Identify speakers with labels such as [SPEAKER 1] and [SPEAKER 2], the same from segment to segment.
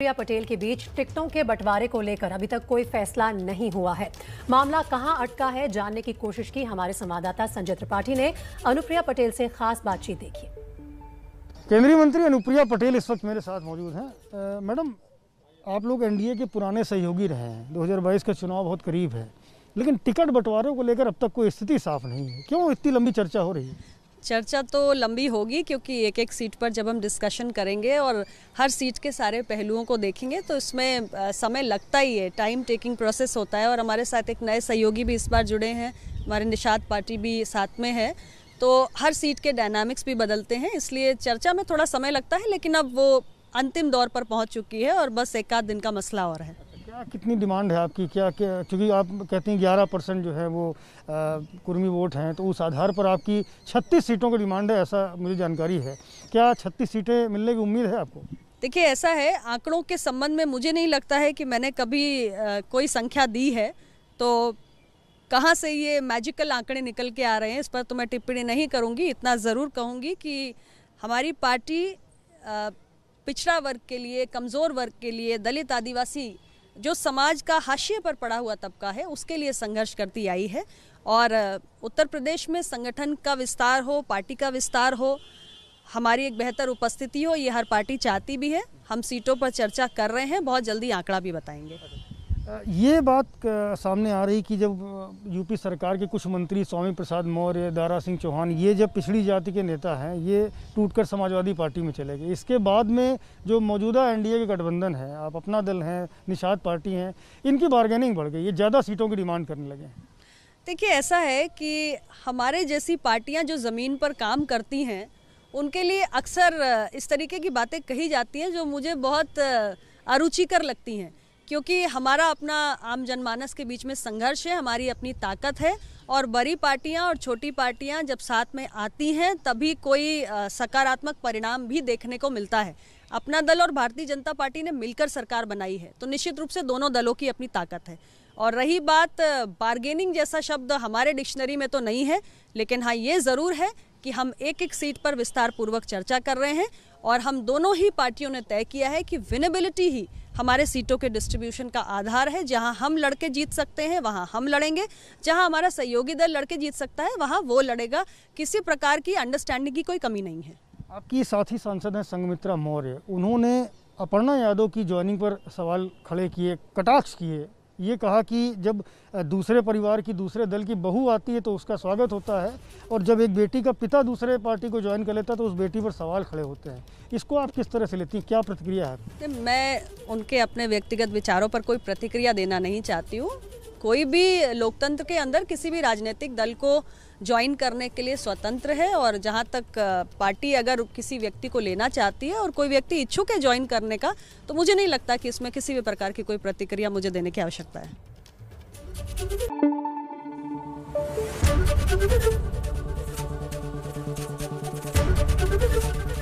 [SPEAKER 1] प्रिया पटेल के बीच टिकटों के बंटवारे को लेकर अभी तक कोई फैसला नहीं हुआ है। मामला कहां अटका है जानने की कोशिश की हमारे संवाददाता संजय त्रिपाठी ने अनुप्रिया पटेल से खास बातचीत देखी।
[SPEAKER 2] केंद्रीय मंत्री अनुप्रिया पटेल इस वक्त मेरे साथ मौजूद हैं। मैडम, आप लोग एनडीए के पुराने सहयोगी रहे हैं, 2022 का चुनाव बहुत करीब है, लेकिन टिकट बंटवारे को लेकर अब तक कोई स्थिति साफ नहीं है। क्यों इतनी लंबी चर्चा हो रही है?
[SPEAKER 3] चर्चा तो लंबी होगी क्योंकि एक एक सीट पर जब हम डिस्कशन करेंगे और हर सीट के सारे पहलुओं को देखेंगे तो इसमें समय लगता ही है, टाइम टेकिंग प्रोसेस होता है। और हमारे साथ एक नए सहयोगी भी इस बार जुड़े हैं, हमारे निषाद पार्टी भी साथ में है, तो हर सीट के डायनामिक्स भी बदलते हैं, इसलिए चर्चा में थोड़ा समय लगता है। लेकिन अब वो अंतिम दौर पर पहुंच चुकी है और बस एक आध दिन का मसला और है।
[SPEAKER 2] क्या कितनी डिमांड है आपकी? क्या क्योंकि आप कहते हैं 11% जो है वो कुर्मी वोट हैं, तो उस आधार पर आपकी 36 सीटों की डिमांड है, ऐसा मुझे जानकारी है। क्या 36 सीटें मिलने की उम्मीद है आपको?
[SPEAKER 3] देखिए, ऐसा है, आंकड़ों के संबंध में मुझे नहीं लगता है कि मैंने कभी कोई संख्या दी है, तो कहाँ से ये मैजिकल आंकड़े निकल के आ रहे हैं इस पर तो मैं टिप्पणी नहीं करूँगी। इतना ज़रूर कहूँगी कि हमारी पार्टी पिछड़ा वर्ग के लिए, कमज़ोर वर्ग के लिए, दलित आदिवासी जो समाज का हाशिए पर पड़ा हुआ तबका है, उसके लिए संघर्ष करती आई है। और उत्तर प्रदेश में संगठन का विस्तार हो, पार्टी का विस्तार हो, हमारी एक बेहतर उपस्थिति हो, ये हर पार्टी चाहती भी है। हम सीटों पर चर्चा कर रहे हैं, बहुत जल्दी आंकड़ा भी बताएंगे।
[SPEAKER 2] ये बात सामने आ रही कि जब यूपी सरकार के कुछ मंत्री स्वामी प्रसाद मौर्य, दारा सिंह चौहान, ये जब पिछड़ी जाति के नेता हैं, ये टूटकर समाजवादी पार्टी में चले गए। इसके बाद में जो मौजूदा एनडीए के गठबंधन है, आप अपना दल हैं, निषाद पार्टी हैं, इनकी बार्गेनिंग बढ़ गई, ये ज़्यादा सीटों की डिमांड करने लगे।
[SPEAKER 3] देखिए, ऐसा है कि हमारे जैसी पार्टियाँ जो ज़मीन पर काम करती हैं, उनके लिए अक्सर इस तरीके की बातें कही जाती हैं जो मुझे बहुत अरुचिकर लगती हैं, क्योंकि हमारा अपना आम जनमानस के बीच में संघर्ष है, हमारी अपनी ताकत है। और बड़ी पार्टियां और छोटी पार्टियां जब साथ में आती हैं तभी कोई सकारात्मक परिणाम भी देखने को मिलता है। अपना दल और भारतीय जनता पार्टी ने मिलकर सरकार बनाई है, तो निश्चित रूप से दोनों दलों की अपनी ताकत है। और रही बात बार्गेनिंग जैसा शब्द हमारे डिक्शनरी में तो नहीं है, लेकिन हाँ, ये ज़रूर है कि हम एक एक सीट पर विस्तार पूर्वक चर्चा कर रहे हैं और हम दोनों ही पार्टियों ने तय किया है कि विनेबिलिटी ही हमारे सीटों के डिस्ट्रीब्यूशन का आधार है। जहां हम लड़के जीत सकते हैं वहां हम लड़ेंगे, जहां हमारा सहयोगी दल लड़के जीत सकता है वहां वो लड़ेगा। किसी प्रकार की अंडरस्टैंडिंग की कोई कमी नहीं है।
[SPEAKER 2] आपकी साथी सांसद हैं संघमित्रा मौर्य, उन्होंने अपर्णा यादव की ज्वाइनिंग पर सवाल खड़े किए, कटाक्ष किए। ये कहा कि जब दूसरे परिवार की, दूसरे दल की बहू आती है तो उसका स्वागत होता है, और जब एक बेटी का पिता दूसरे पार्टी को ज्वाइन कर लेता है तो उस बेटी पर सवाल खड़े होते हैं। इसको आप किस तरह से लेती हैं? क्या प्रतिक्रिया है?
[SPEAKER 3] मैं उनके अपने व्यक्तिगत विचारों पर कोई प्रतिक्रिया देना नहीं चाहती हूँ। कोई भी लोकतंत्र के अंदर किसी भी राजनीतिक दल को ज्वाइन करने के लिए स्वतंत्र है, और जहाँ तक पार्टी अगर किसी व्यक्ति को लेना चाहती है और कोई व्यक्ति इच्छुक है ज्वाइन करने का, तो मुझे नहीं लगता कि इसमें किसी भी प्रकार की कोई प्रतिक्रिया मुझे देने की आवश्यकता है।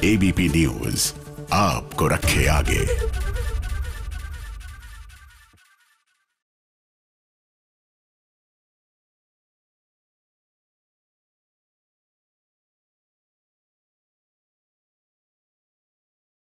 [SPEAKER 4] एबीपी न्यूज़ आपको रखे आगे।